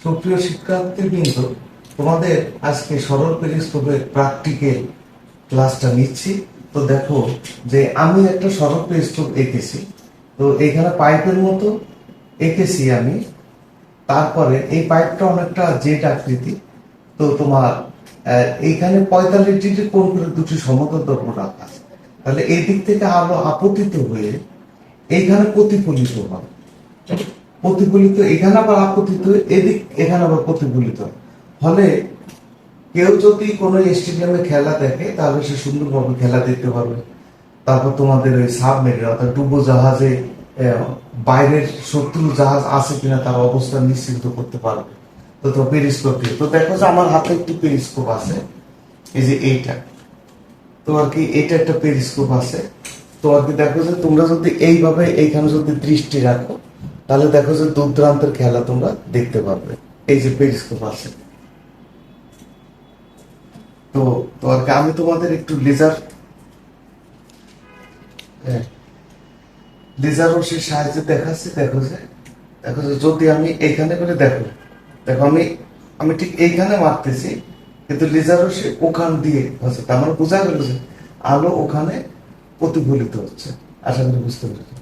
সুপ্রিয় শিক্ষার্থীবৃন্দ, তোমাদের আজকে সরল পেরিস্কোপের প্র্যাকটিক্যাল ক্লাসটা নিচ্ছি। তো দেখো যে আমি একটা সরল পেরিস্কোপ এঁকেছি। তো এখানে পাইপের মতো এঁকেছি আমি। তারপরে এই পাইপটা অনেকটা জেড আকৃতি। তো তোমার এইখানে 45 ডিগ্রি কোণ করে দুটি সমতল দর্পণ রাখা আছে। তাহলে এই দিক থেকে আলো আপতিত হয়ে এইখানে প্রতিফলিত হয়। প্রতিফলিত এখানে আবার আপতিত হয়ে এদিক এখানে আবার প্রতিফলিত হয়। ফলে কেউ যদি কোনো স্টেডিয়ামে খেলা দেখে তাহলে সে সুন্দরভাবে খেলা দেখতে পারবে। তারপর তোমাদের ওই সাবমেরিন অর্থাৎ ডুবো জাহাজে বাইরের শত্রু জাহাজ আছে কিনা তার অবস্থান নিশ্চিত করতে পারবে। তো পেরিস্কোপ দিয়ে তো দেখো যে আমার হাতে একটি পেরিস্কোপ আছে, এই যে এইটা। তো আর কি এটা একটা পেরিস্কোপ আছে। তো আর কি দেখো যে তোমরা যদি এইভাবে এইখানে যদি দৃষ্টি রাখো তাহলে দেখো যে দূর দূরান্তের খেলা তোমরা দেখতে পারবে। এই যে পেরিস্কোপ আছে। তো তো আর কি আমি তোমাদের একটু লেজার রশ্মির সাহায্যে দেখাচ্ছি। দেখো যে যদি আমি এইখানে করে দেখো দেখো আমি আমি ঠিক এইখানে মারতেছি, কিন্তু লেজার রশ্মি ওখান দিয়ে হচ্ছে। তার মানে বোঝা গেল যে আলো ওখানে প্রতিফলিত হচ্ছে। আশা করি বুঝতে পেরেছি।